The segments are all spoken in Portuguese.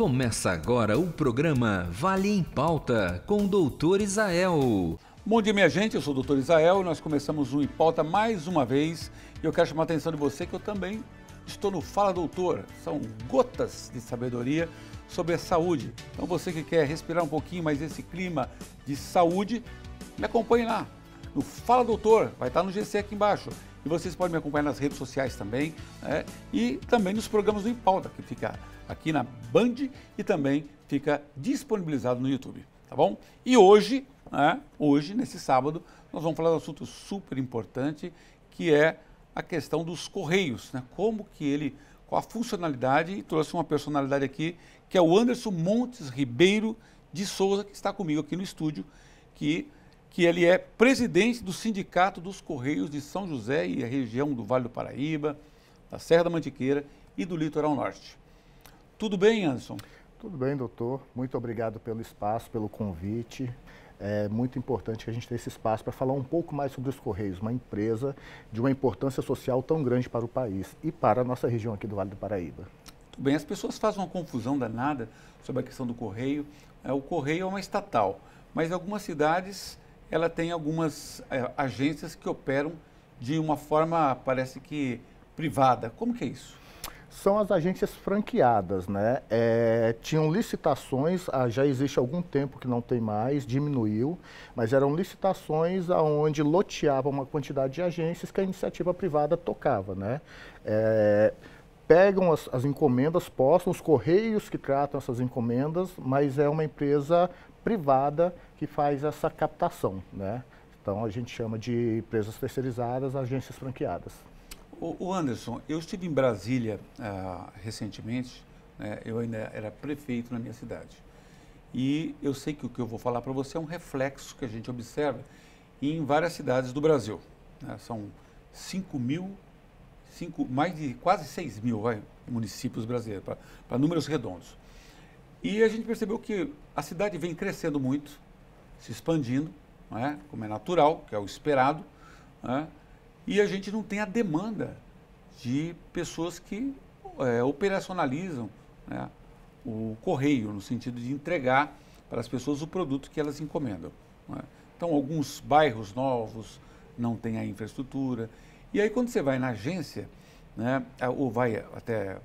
Começa agora o programa Vale em Pauta com o Dr. Isael. Bom dia, minha gente, eu sou o Dr. Isael e nós começamos o Em Pauta mais uma vez. E eu quero chamar a atenção de você que eu também estou no Fala Doutor. São gotas de sabedoria sobre a saúde. Então você que quer respirar um pouquinho mais esse clima de saúde, me acompanhe lá no Fala Doutor, vai estar no GC aqui embaixo. E vocês podem me acompanhar nas redes sociais também, né? E também nos programas do Em Pauta, que fica aqui na Band e também fica disponibilizado no YouTube, tá bom? E hoje, nesse sábado, nós vamos falar de um assunto super importante, que é a questão dos Correios, né? Qual a funcionalidade, e trouxe uma personalidade aqui, que é o Anderson Montes Ribeiro de Souza, que está comigo aqui no estúdio, que ele é presidente do Sindicato dos Correios de São José e a região do Vale do Paraíba, da Serra da Mantiqueira e do Litoral Norte. Tudo bem, Anderson? Tudo bem, doutor. Muito obrigado pelo espaço, pelo convite. É muito importante que a gente tenha esse espaço para falar um pouco mais sobre os Correios, uma empresa de uma importância social tão grande para o país e para a nossa região aqui do Vale do Paraíba. Tudo bem, as pessoas fazem uma confusão danada sobre a questão do Correio. O Correio é uma estatal, mas em algumas cidades ela tem algumas agências que operam de uma forma, parece que, privada. Como que é isso? São as agências franqueadas, né? Tinham licitações, já existe algum tempo que não tem mais, diminuiu, mas eram licitações onde loteavam uma quantidade de agências que a iniciativa privada tocava, né? Pegam as encomendas, postam, os Correios que tratam essas encomendas, mas é uma empresa privada que faz essa captação, né? Então a gente chama de empresas terceirizadas, agências franqueadas. O Anderson, eu estive em Brasília recentemente, né? Eu ainda era prefeito na minha cidade. E eu sei que o que eu vou falar para você é um reflexo que a gente observa em várias cidades do Brasil, né? São mais de quase 6 mil municípios brasileiros, para números redondos. E a gente percebeu que a cidade vem crescendo muito, se expandindo, né? Como é natural, que é o esperado, né? E a gente não tem a demanda de pessoas que operacionalizam, né, o correio, no sentido de entregar para as pessoas o produto que elas encomendam, né? Então, alguns bairros novos não têm a infraestrutura. E aí, quando você vai na agência, né, ou vai até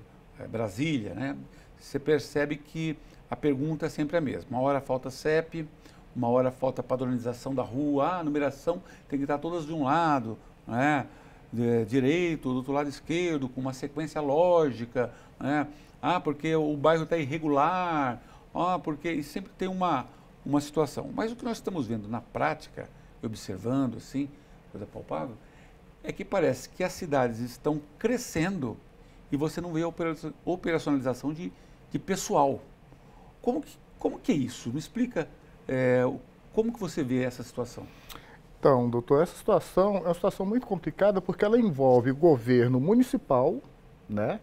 Brasília, né, você percebe que a pergunta é sempre a mesma. Uma hora falta CEP, uma hora falta padronização da rua, a numeração tem que estar todas de um lado, né, direito, do outro lado esquerdo, com uma sequência lógica, né? Porque o bairro está irregular, porque e sempre tem uma situação. Mas o que nós estamos vendo na prática, observando assim, coisa palpável, é que parece que as cidades estão crescendo e você não vê a operacionalização de pessoal. Como que é isso? Me explica como que você vê essa situação. Então, doutor, essa situação é uma situação muito complicada porque ela envolve o governo municipal, né,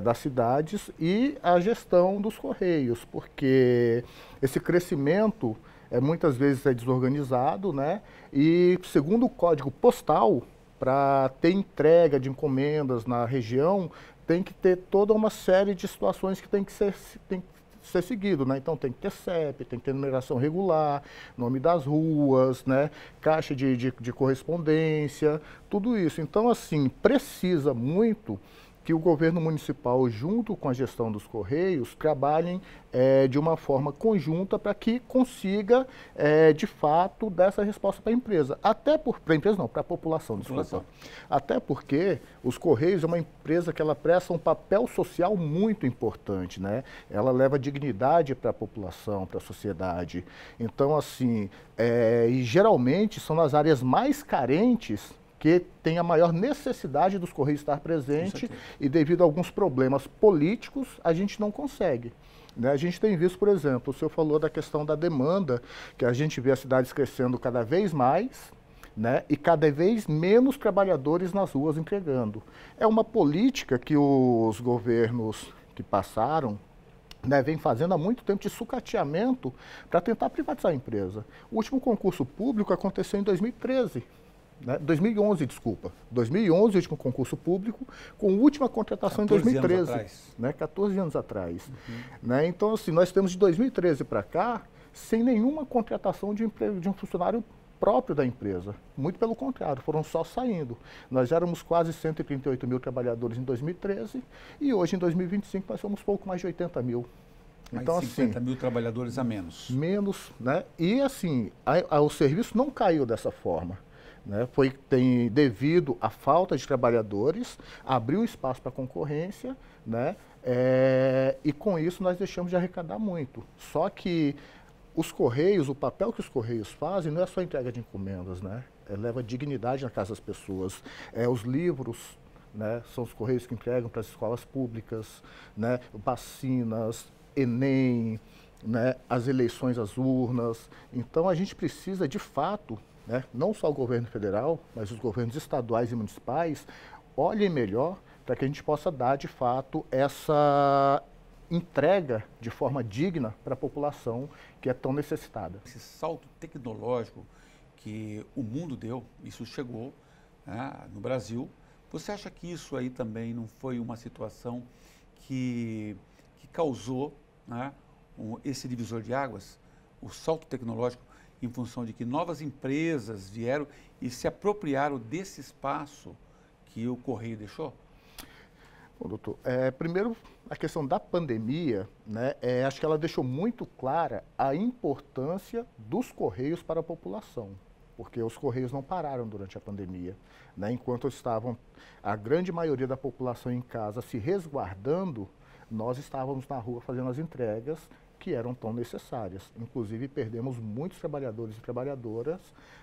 das cidades e a gestão dos Correios, porque esse crescimento muitas vezes é desorganizado, né, e segundo o Código Postal, para ter entrega de encomendas na região, tem que ter toda uma série de situações que tem que ser seguido, né? Então tem que ter CEP, tem que ter numeração regular, nome das ruas, né? Caixa de correspondência, tudo isso. Então, assim, precisa muito que o governo municipal, junto com a gestão dos Correios, trabalhem de uma forma conjunta para que consiga, de fato, dar essa resposta para a empresa. Para a empresa não, para a população, desculpa. Até porque os Correios é uma empresa que ela presta um papel social muito importante, né? Ela leva dignidade para a população, para a sociedade. Então, assim, e geralmente são nas áreas mais carentes que tem a maior necessidade dos Correios estar presente e devido a alguns problemas políticos, a gente não consegue. Né? A gente tem visto, por exemplo, o senhor falou da questão da demanda, que a gente vê as cidades crescendo cada vez mais, né? E cada vez menos trabalhadores nas ruas entregando. É uma política que os governos que passaram, né, vem fazendo há muito tempo de sucateamento para tentar privatizar a empresa. O último concurso público aconteceu em 2013. né? 2011, desculpa. 2011, último concurso público, com última contratação em 2013. Anos atrás. Né? 14 anos atrás. Né? Então, assim, nós temos de 2013 para cá, sem nenhuma contratação de um funcionário próprio da empresa. Muito pelo contrário, foram só saindo. Nós éramos quase 138 mil trabalhadores em 2013 e hoje, em 2025, nós somos pouco mais de 80 mil. Então, 50 mil trabalhadores a menos. Menos, né? E assim, o serviço não caiu dessa forma. Né? Devido à falta de trabalhadores, abriu espaço para concorrência, né? E com isso nós deixamos de arrecadar muito. Só que os Correios, o papel que os Correios fazem não é só entrega de encomendas, né? Leva dignidade na casa das pessoas. Os livros, né? São os Correios que entregam para as escolas públicas, né? Vacinas, Enem, né? As eleições às urnas. Então a gente precisa, de fato, né? Não só o governo federal, mas os governos estaduais e municipais, olhem melhor para que a gente possa dar, de fato, essa entrega de forma digna para a população que é tão necessitada. Esse salto tecnológico que o mundo deu, isso chegou, né, no Brasil. Você acha que isso aí também não foi uma situação que causou, né, esse divisor de águas, o salto tecnológico, em função de que novas empresas vieram e se apropriaram desse espaço que o Correio deixou? Bom, doutor, primeiro, a questão da pandemia, né, acho que ela deixou muito clara a importância dos Correios para a população, porque os Correios não pararam durante a pandemia. Né, enquanto estavam a grande maioria da população em casa se resguardando, nós estávamos na rua fazendo as entregas que eram tão necessárias. Inclusive, perdemos muitos trabalhadores e trabalhadoras,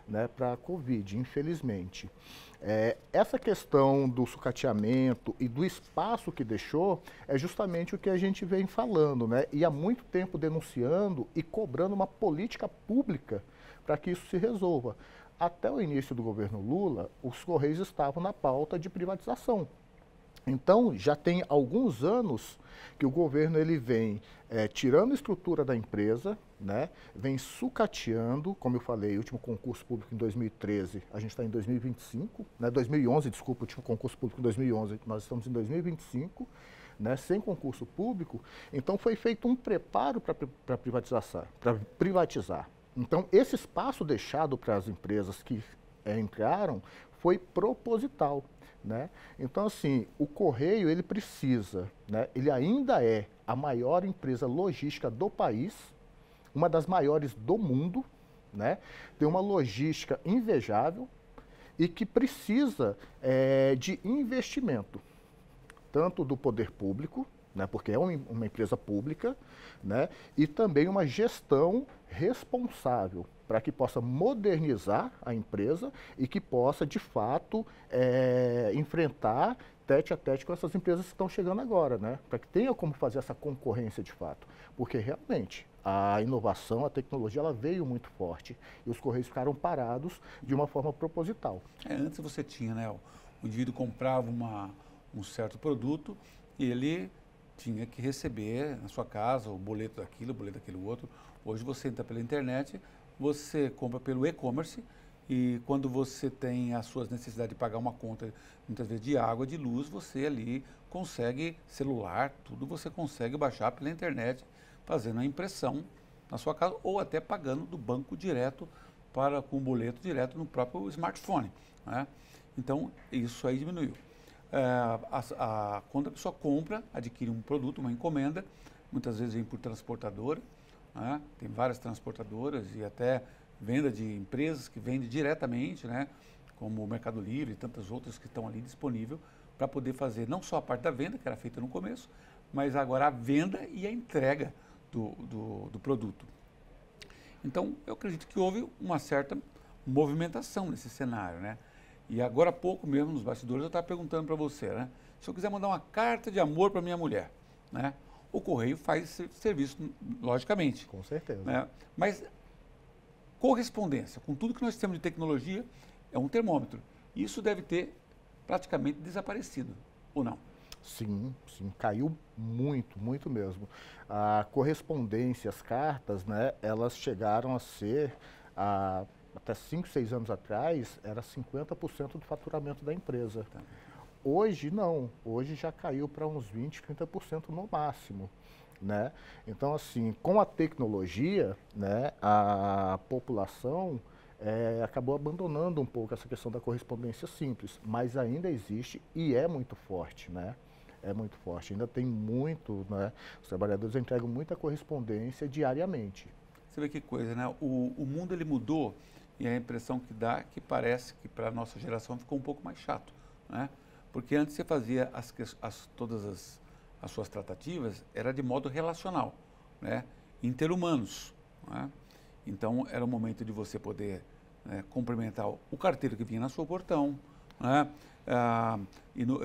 né, para a Covid, infelizmente. Essa questão do sucateamento e do espaço que deixou é justamente o que a gente vem falando, né, e há muito tempo denunciando e cobrando uma política pública para que isso se resolva. Até o início do governo Lula, os Correios estavam na pauta de privatização. Então, já tem alguns anos que o governo ele vem tirando a estrutura da empresa, né, vem sucateando, como eu falei, o último concurso público em 2013, a gente está em 2025, né, 2011, desculpa, o último concurso público em 2011, nós estamos em 2025, né, sem concurso público. Então, foi feito um preparo para privatizar. Então, esse espaço deixado para as empresas que entraram foi proposital. Né? Então, assim, o Correio, ele precisa, né? Ele ainda é a maior empresa logística do país, uma das maiores do mundo, né? Tem uma logística invejável e que precisa de investimento, tanto do poder público, né? Porque é uma empresa pública, né? E também uma gestão responsável, para que possa modernizar a empresa e que possa, de fato, enfrentar tete a tete com essas empresas que estão chegando agora, né? Para que tenha como fazer essa concorrência de fato. Porque, realmente, a inovação, a tecnologia, ela veio muito forte e os Correios ficaram parados de uma forma proposital. Antes você tinha, né? O indivíduo comprava um certo produto e ele tinha que receber na sua casa o boleto daquilo, o boleto daquele outro. Hoje você entra pela internet, você compra pelo e-commerce e quando você tem as suas necessidades de pagar uma conta, muitas vezes de água, de luz, você ali consegue, celular, tudo você consegue baixar pela internet, fazendo a impressão na sua casa ou até pagando do banco direto com o boleto direto no próprio smartphone. Né? Então, isso aí diminuiu. Quando a pessoa compra, adquire um produto, uma encomenda, muitas vezes vem por transportadora, né? Tem várias transportadoras e até venda de empresas que vendem diretamente, né? Como o Mercado Livre e tantas outras que estão ali disponíveis para poder fazer não só a parte da venda, que era feita no começo, mas agora a venda e a entrega do produto. Então, eu acredito que houve uma certa movimentação nesse cenário, né? E agora há pouco mesmo, nos bastidores, eu estava perguntando para você, né? Se eu quiser mandar uma carta de amor para minha mulher, né? O Correio faz esse serviço, logicamente. Com certeza. Né? Mas correspondência, com tudo que nós temos de tecnologia, é um termômetro. Isso deve ter praticamente desaparecido, ou não? Sim, sim, caiu muito, muito mesmo. A correspondência, as cartas, né, elas chegaram a ser até 5, 6 anos atrás, era 50% do faturamento da empresa. Hoje não, hoje já caiu para uns 20, 30% no máximo, né? Então, assim, com a tecnologia, né, a população acabou abandonando um pouco essa questão da correspondência simples, mas ainda existe e é muito forte, né? É muito forte, ainda tem muito, né? Os trabalhadores entregam muita correspondência diariamente. Você vê que coisa, né? O mundo ele mudou e a impressão que dá é que parece que para a nossa geração ficou um pouco mais chato, né? Porque antes você fazia todas as suas tratativas, era de modo relacional, né? Interhumanos, né? Então era o momento de você poder cumprimentar o carteiro que vinha na sua portão, né?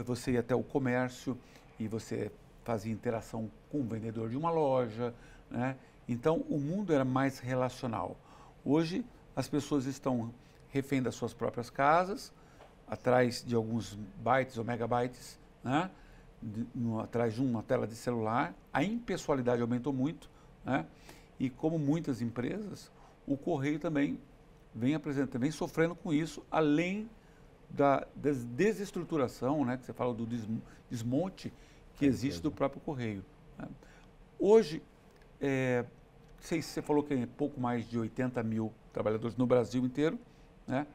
Você ia até o comércio e você fazia interação com o vendedor de uma loja, né? Então o mundo era mais relacional. Hoje as pessoas estão refém das suas próprias casas, atrás de alguns bytes ou megabytes, né? Atrás de uma tela de celular. A impessoalidade aumentou muito, né? E como muitas empresas, o correio também vem sofrendo com isso, além da desestruturação, né? Que você fala do desmonte que existe do próprio correio, né? Hoje, você falou que é pouco mais de 80 mil trabalhadores no Brasil inteiro, né?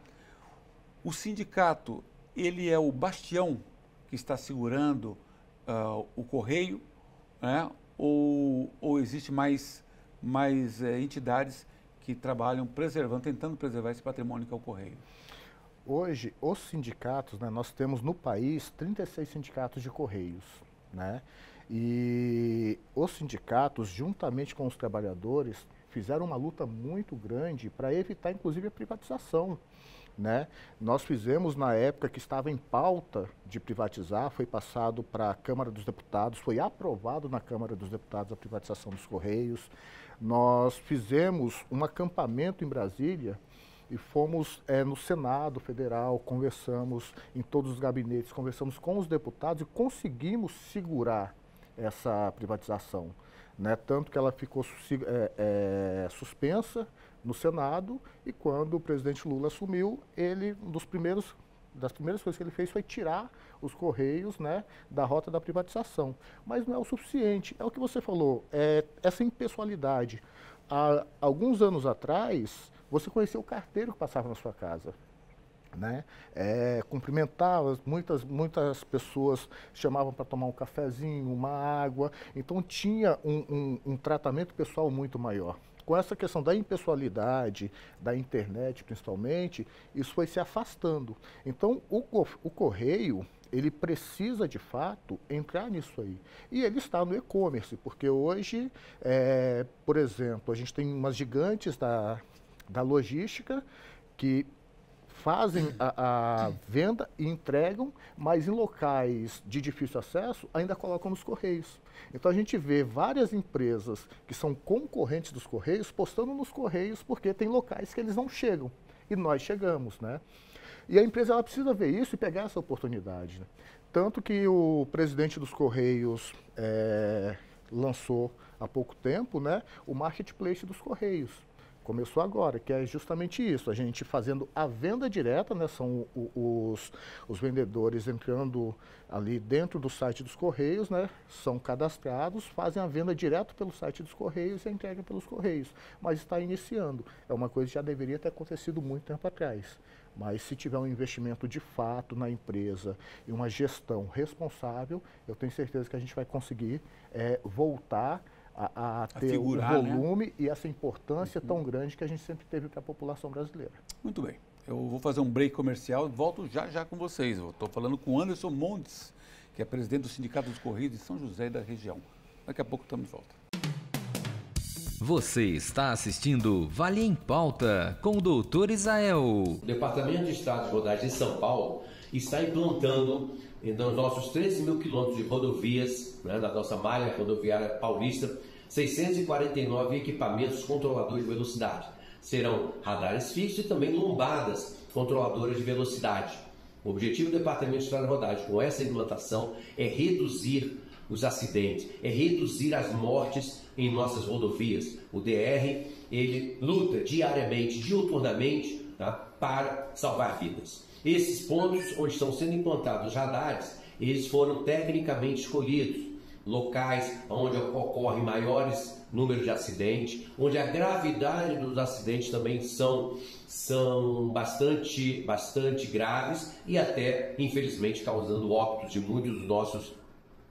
O sindicato, ele é o bastião que está segurando o correio, né? Ou existe mais entidades que trabalham tentando preservar esse patrimônio que é o correio? Hoje, os sindicatos, né, nós temos no país 36 sindicatos de correios, né? E os sindicatos, juntamente com os trabalhadores, fizeram uma luta muito grande para evitar, inclusive, a privatização, né? Nós fizemos na época que estava em pauta de privatizar, foi passado para a Câmara dos Deputados, foi aprovado na Câmara dos Deputados a privatização dos Correios. Nós fizemos um acampamento em Brasília e fomos no Senado Federal, conversamos em todos os gabinetes, conversamos com os deputados e conseguimos segurar essa privatização, né? Tanto que ela ficou suspensa no Senado e quando o presidente Lula assumiu, das primeiras coisas que ele fez foi tirar os Correios, né, da rota da privatização. Mas não é o suficiente, é o que você falou, essa impessoalidade. Há alguns anos atrás, você conhecia o carteiro que passava na sua casa, né? Cumprimentava, muitas pessoas chamavam para tomar um cafezinho, uma água, então tinha um tratamento pessoal muito maior. Com essa questão da impessoalidade, da internet principalmente, isso foi se afastando. Então o correio, ele precisa de fato entrar nisso aí. E ele está no e-commerce, porque hoje, por exemplo, a gente tem umas gigantes da logística que fazem a venda e entregam, mas em locais de difícil acesso ainda colocam nos Correios. Então a gente vê várias empresas que são concorrentes dos Correios postando nos Correios porque tem locais que eles não chegam e nós chegamos, né? E a empresa ela precisa ver isso e pegar essa oportunidade, né? Tanto que o presidente dos Correios lançou há pouco tempo, né, o Marketplace dos Correios. Começou agora, que é justamente isso, a gente fazendo a venda direta, né, são os vendedores entrando ali dentro do site dos Correios, né, são cadastrados, fazem a venda direto pelo site dos Correios e a entrega pelos Correios, mas está iniciando, é uma coisa que já deveria ter acontecido muito tempo atrás, mas se tiver um investimento de fato na empresa e uma gestão responsável, eu tenho certeza que a gente vai conseguir voltar a ter figurar, o volume, né, e essa importância tão grande que a gente sempre teve para a população brasileira. Muito bem. Eu vou fazer um break comercial e volto já com vocês. Eu estou falando com o Anderson Montes, que é presidente do Sindicato dos Correios de São José e da região. Daqui a pouco estamos de volta. Você está assistindo Vale em Pauta com o Dr. Israel. O Departamento de Estradas e Rodagens de São Paulo está implantando nos nossos 13 mil quilômetros de rodovias, né, na nossa malha rodoviária paulista, 649 equipamentos controladores de velocidade. Serão radares fixos e também lombadas controladoras de velocidade. O objetivo do Departamento de Estradas e Rodagens com essa implantação é reduzir os acidentes, é reduzir as mortes em nossas rodovias. O DR, ele luta diariamente, diuturnamente, tá, para salvar vidas. Esses pontos onde estão sendo implantados os radares, eles foram tecnicamente escolhidos, locais onde ocorrem maiores números de acidentes, onde a gravidade dos acidentes também são bastante graves e até, infelizmente, causando óbitos de muitos dos nossos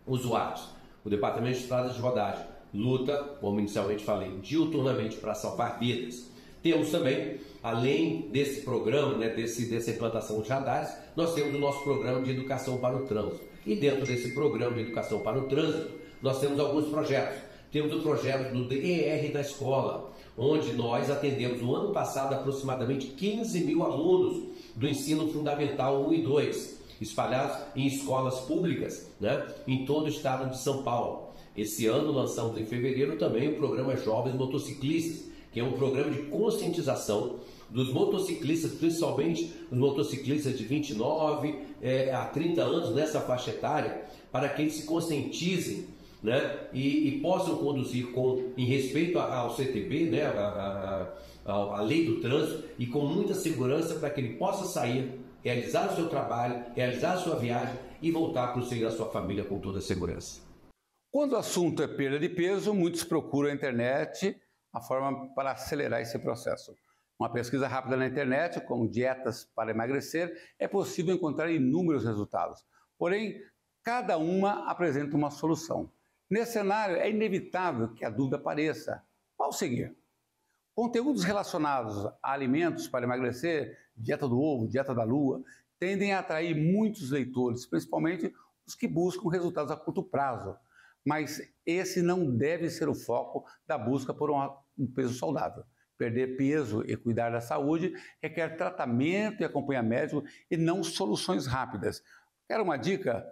usuários. O Departamento de Estradas de Rodagem luta, como inicialmente falei, diuturnamente para salvar vidas. Temos também, além desse programa, né, dessa implantação dos radares, nós temos o nosso programa de educação para o trânsito. E dentro desse programa de educação para o trânsito, nós temos alguns projetos. Temos o projeto do DER da escola, onde nós atendemos no ano passado aproximadamente 15 mil alunos do ensino fundamental 1 e 2, espalhados em escolas públicas, né, em todo o estado de São Paulo. Esse ano lançamos em fevereiro também o programa Jovens Motociclistas, que é um programa de conscientização dos motociclistas, principalmente os motociclistas de 29 a 30 anos nessa faixa etária, para que eles se conscientizem, né, e possam conduzir em respeito ao CTB, né, a lei do trânsito, e com muita segurança para que ele possa sair, realizar o seu trabalho, realizar a sua viagem e voltar para o seio da sua família com toda a segurança. Quando o assunto é perda de peso, muitos procuram a internet a forma para acelerar esse processo. Uma pesquisa rápida na internet, como dietas para emagrecer, é possível encontrar inúmeros resultados. Porém, cada uma apresenta uma solução. Nesse cenário, é inevitável que a dúvida apareça. Qual seguir? Conteúdos relacionados a alimentos para emagrecer, dieta do ovo, dieta da lua, tendem a atrair muitos leitores, principalmente os que buscam resultados a curto prazo. Mas esse não deve ser o foco da busca por um peso saudável. Perder peso e cuidar da saúde requer tratamento e acompanhamento médico e não soluções rápidas. Quer uma dica?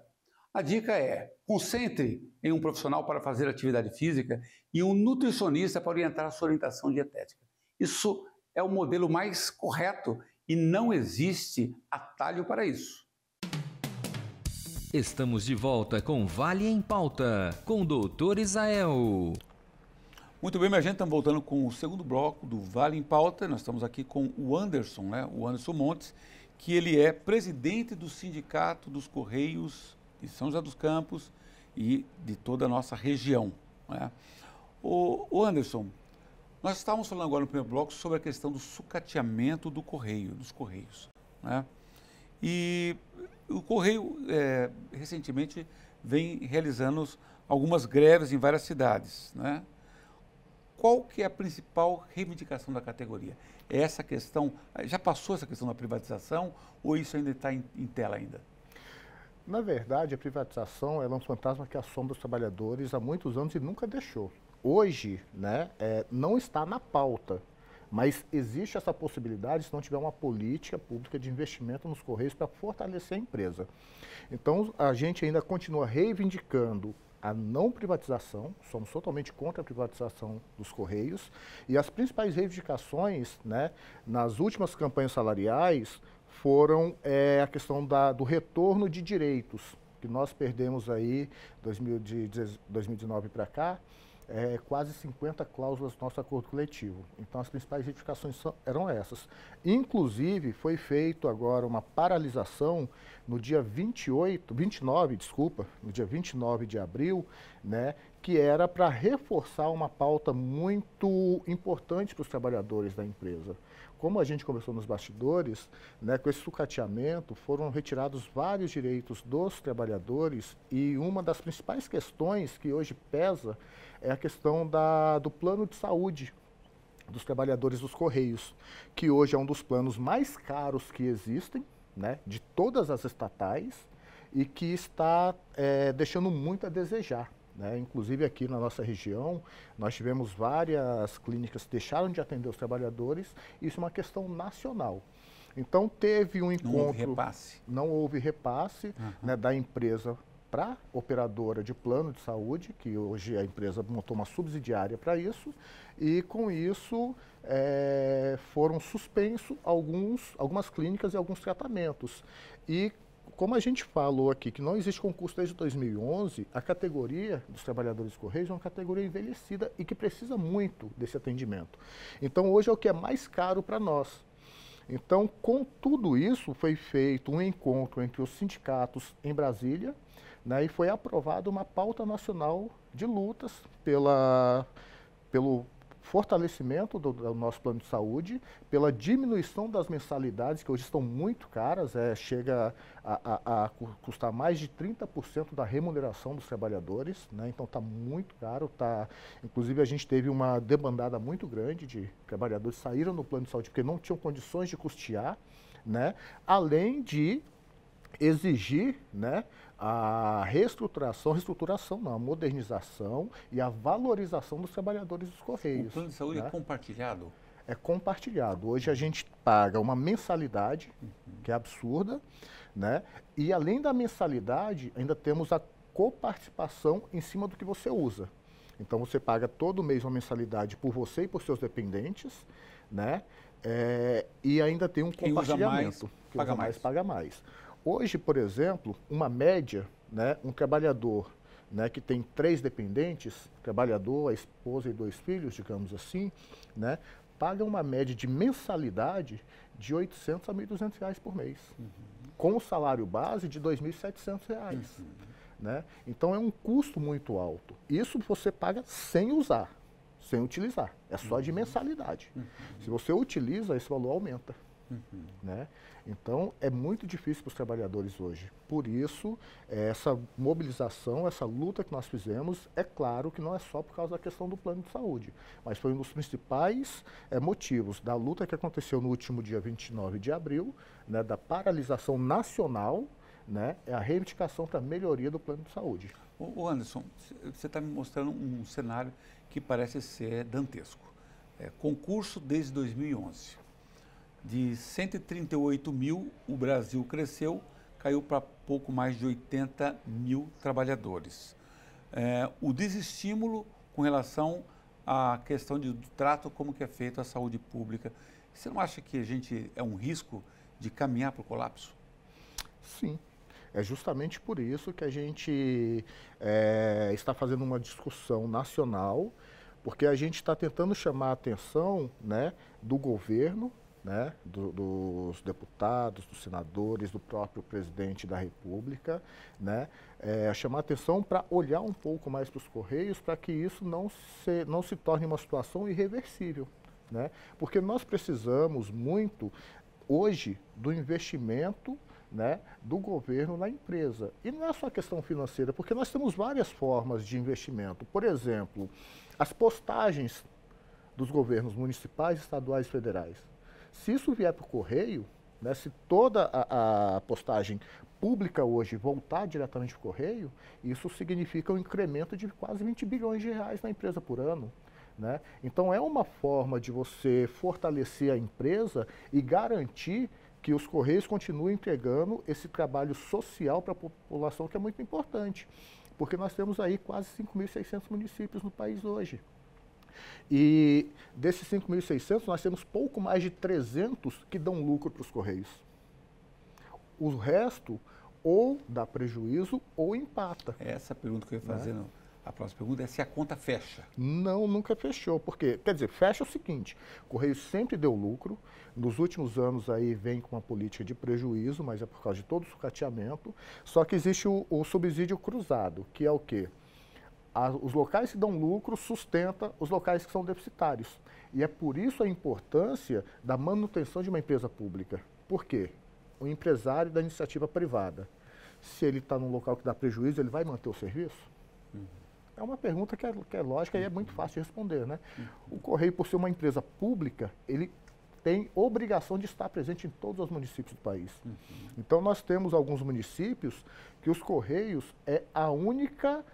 A dica é: concentre em um profissional para fazer atividade física e um nutricionista para orientar a sua orientação dietética. Isso é o modelo mais correto e não existe atalho para isso. Estamos de volta com Vale em Pauta, com o Dr. Israel. Muito bem, minha gente, estamos voltando com o segundo bloco do Vale em Pauta. Nós estamos aqui com o Anderson, né? O Anderson Montes, que ele é presidente do Sindicato dos Correios de São José dos Campos e de toda a nossa região, né? O Anderson, nós estávamos falando agora no primeiro bloco sobre a questão do sucateamento dos Correios, né? E o Correio, recentemente, vem realizando algumas greves em várias cidades, né? Qual que é a principal reivindicação da categoria? É essa questão, já passou essa questão da privatização ou isso ainda está em tela ainda? Na verdade, a privatização é um fantasma que assombra os trabalhadores há muitos anos e nunca deixou. Hoje, né, não está na pauta, mas existe essa possibilidade se não tiver uma política pública de investimento nos Correios para fortalecer a empresa. Então, a gente ainda continua reivindicando a não privatização, somos totalmente contra a privatização dos Correios, e as principais reivindicações, né, nas últimas campanhas salariais foram a questão do retorno de direitos, que nós perdemos aí de 2019 para cá, quase 50 cláusulas do nosso acordo coletivo. Então, as principais reivindicações eram essas. Inclusive, foi feito agora uma paralisação no dia 29 de abril, né, que era para reforçar uma pauta muito importante para os trabalhadores da empresa. Como a gente conversou nos bastidores, né, com esse sucateamento foram retirados vários direitos dos trabalhadores e uma das principais questões que hoje pesa é a questão do plano de saúde dos trabalhadores dos Correios, que hoje é um dos planos mais caros que existem, né, de todas as estatais e que está deixando muito a desejar. Né? Inclusive aqui na nossa região, nós tivemos várias clínicas que deixaram de atender os trabalhadores, isso é uma questão nacional. Então teve um encontro... Não houve repasse né, da empresa para a operadora de plano de saúde, que hoje a empresa montou uma subsidiária para isso, e com isso foram suspensos algumas clínicas e alguns tratamentos. E como a gente falou aqui, que não existe concurso desde 2011, a categoria dos trabalhadores dos Correios é uma categoria envelhecida e que precisa muito desse atendimento. Então, hoje é o que é mais caro para nós. Então, com tudo isso, foi feito um encontro entre os sindicatos em Brasília, né, e foi aprovada uma pauta nacional de lutas pelo fortalecimento do nosso plano de saúde, pela diminuição das mensalidades, que hoje estão muito caras, chega a custar mais de 30% da remuneração dos trabalhadores, né? Então está muito caro, inclusive a gente teve uma debandada muito grande de trabalhadores que saíram no plano de saúde porque não tinham condições de custear, né? Além de exigir, né, a reestruturação não, a modernização e a valorização dos trabalhadores dos Correios. O plano de saúde, né? é compartilhado? É compartilhado. Hoje a gente paga uma mensalidade, que é absurda, né? E além da mensalidade, ainda temos a coparticipação em cima do que você usa. Então você paga todo mês uma mensalidade por você e por seus dependentes, né? E ainda tem um compartilhamento. Quem usa mais, paga mais. Hoje, por exemplo, uma média, né, um trabalhador, né, que tem 3 dependentes, trabalhador, a esposa e 2 filhos, digamos assim, né, paga uma média de mensalidade de R$ 800 a R$ 1.200 por mês, com o salário base de R$ 2.700. Né? Então é um custo muito alto. Isso você paga sem usar, sem utilizar. É só de mensalidade. Se você utiliza, esse valor aumenta. Né? Então é muito difícil para os trabalhadores hoje. Por isso, essa mobilização, essa luta que nós fizemos, é claro que não é só por causa da questão do plano de saúde, mas foi um dos principais motivos da luta que aconteceu no último dia 29 de abril, né, da paralisação nacional, né, é a reivindicação para a melhoria do plano de saúde. Ô Anderson, você está me mostrando um cenário que parece ser dantesco. Concurso desde 2011. De 138 mil, o Brasil cresceu, caiu para pouco mais de 80 mil trabalhadores. O desestímulo com relação à questão do trato, como que é feito a saúde pública. Você não acha que a gente é um risco de caminhar para o colapso? Sim. É justamente por isso que a gente está fazendo uma discussão nacional, porque a gente está tentando chamar a atenção, né, do governo, né, dos deputados, dos senadores, do próprio presidente da República, né, chamar a atenção para olhar um pouco mais para os Correios, para que isso não se torne uma situação irreversível, né, porque nós precisamos muito, hoje, do investimento, né, do governo na empresa. E não é só questão financeira, porque nós temos várias formas de investimento. Por exemplo, as postagens dos governos municipais, estaduais e federais. Se isso vier para o correio, né, se toda a postagem pública hoje voltar diretamente para o correio, isso significa um incremento de quase 20 bilhões de reais na empresa por ano. Né? Então é uma forma de você fortalecer a empresa e garantir que os Correios continuem entregando esse trabalho social para a população, que é muito importante, porque nós temos aí quase 5.600 municípios no país hoje. E desses 5.600, nós temos pouco mais de 300 que dão lucro para os Correios. O resto ou dá prejuízo ou empata. Essa pergunta que eu ia fazer, a próxima pergunta é se a conta fecha. Não, nunca fechou, porque, quer dizer, fecha o seguinte, o Correio sempre deu lucro, nos últimos anos aí vem com uma política de prejuízo, mas é por causa de todo o sucateamento, só que existe o subsídio cruzado, que é o quê? Os locais que dão lucro sustentam os locais que são deficitários. E é por isso a importância da manutenção de uma empresa pública. Por quê? O empresário da iniciativa privada, se ele está num local que dá prejuízo, ele vai manter o serviço? É uma pergunta que é lógica e é muito fácil de responder, né? O Correio, por ser uma empresa pública, ele tem obrigação de estar presente em todos os municípios do país. Então, nós temos alguns municípios que os Correios é a única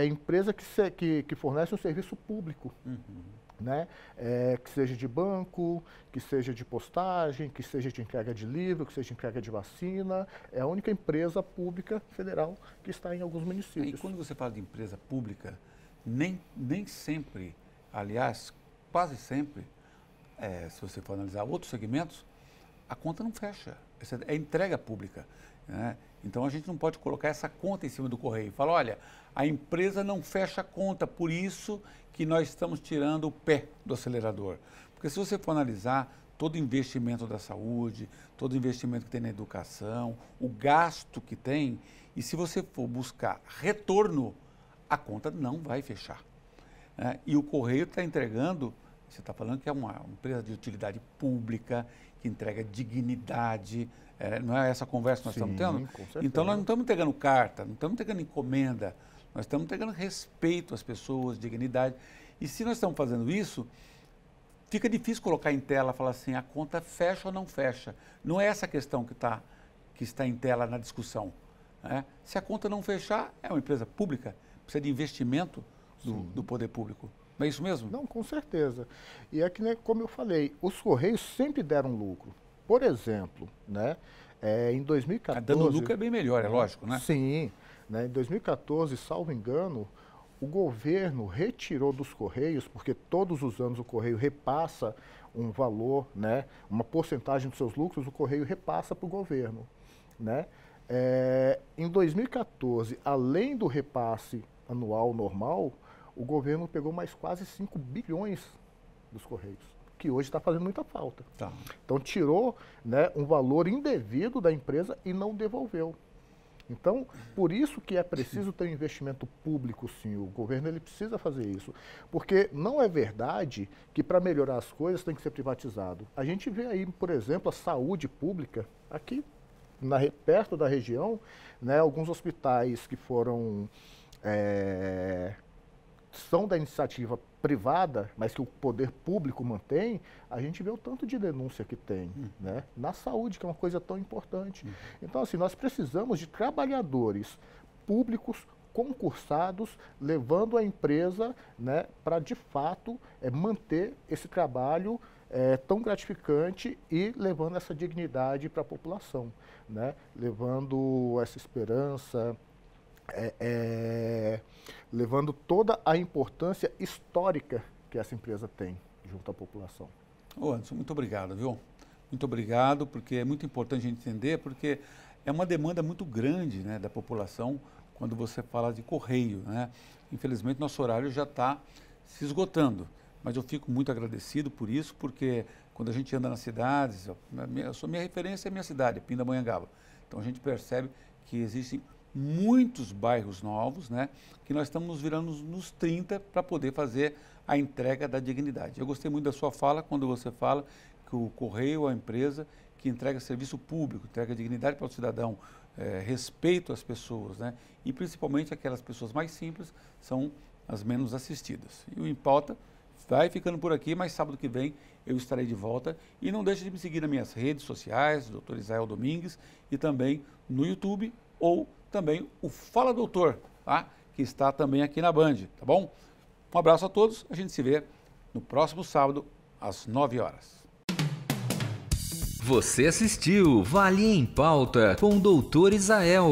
empresa que fornece um serviço público. Né? Que seja de banco, que seja de postagem, que seja de entrega de livro, que seja de entrega de vacina. É a única empresa pública federal que está em alguns municípios. E quando você fala de empresa pública, nem sempre, aliás, quase sempre, se você for analisar outros segmentos, a conta não fecha. É entrega pública. né? Então a gente não pode colocar essa conta em cima do correio. Fala, olha, a empresa não fecha a conta, por isso que nós estamos tirando o pé do acelerador. Porque se você for analisar todo investimento da saúde, todo investimento que tem na educação, o gasto que tem, e se você for buscar retorno, a conta não vai fechar, né? E o correio está entregando, você está falando que é uma empresa de utilidade pública, que entrega dignidade, não é essa conversa que nós estamos tendo? Com certeza. Então nós não estamos entregando carta, não estamos entregando encomenda, nós estamos entregando respeito às pessoas, dignidade. E se nós estamos fazendo isso, fica difícil colocar em tela, falar assim, a conta fecha ou não fecha. Não é essa a questão que está em tela na discussão, né? Se a conta não fechar, é uma empresa pública, precisa de investimento do poder público. Não é isso mesmo? Não, com certeza. E é que, né, como eu falei, os Correios sempre deram lucro. Por exemplo, né, em 2014... Dando lucro é bem melhor, é lógico, né? Sim. Né, em 2014, salvo engano, o governo retirou dos Correios, porque todos os anos o Correio repassa um valor, né, uma porcentagem dos seus lucros, o Correio repassa para o governo, né? Em 2014, além do repasse anual normal, o governo pegou mais quase 5 bilhões dos Correios, que hoje está fazendo muita falta. Tá. Então tirou, né, um valor indevido da empresa e não devolveu. Então, por isso que é preciso ter um investimento público, sim. O governo ele precisa fazer isso. Porque não é verdade que para melhorar as coisas tem que ser privatizado. A gente vê aí, por exemplo, a saúde pública, aqui perto da região, né, alguns hospitais que foram... são da iniciativa privada, mas que o poder público mantém, a gente vê o tanto de denúncia que tem, né? Na saúde, que é uma coisa tão importante. Então, assim, nós precisamos de trabalhadores públicos concursados, levando a empresa, né, para, de fato, manter esse trabalho tão gratificante e levando essa dignidade para a população, né? Levando essa esperança, levando toda a importância histórica que essa empresa tem junto à população. Ô Anderson, muito obrigado, viu? Muito obrigado, porque é muito importante a gente entender, porque é uma demanda muito grande, né, da população quando você fala de correio, né? Infelizmente, nosso horário já está se esgotando, mas eu fico muito agradecido por isso, porque quando a gente anda nas cidades, minha referência é a minha cidade, Pindamonhangaba. Então a gente percebe que existem muitos bairros novos, né, que nós estamos virando nos 30 para poder fazer a entrega da dignidade. Eu gostei muito da sua fala, quando você fala que o Correio é uma empresa que entrega serviço público, entrega dignidade para o cidadão, respeito às pessoas, né, e principalmente aquelas pessoas mais simples são as menos assistidas. E o Em Pauta vai ficando por aqui, mas sábado que vem eu estarei de volta. E não deixe de me seguir nas minhas redes sociais, Dr. Israel Domingues, e também no YouTube, ou também o Fala Doutor, tá? Que está também aqui na Band, tá bom? Um abraço a todos, a gente se vê no próximo sábado, às 9 horas. Você assistiu Vale em Pauta com o Dr. Israel.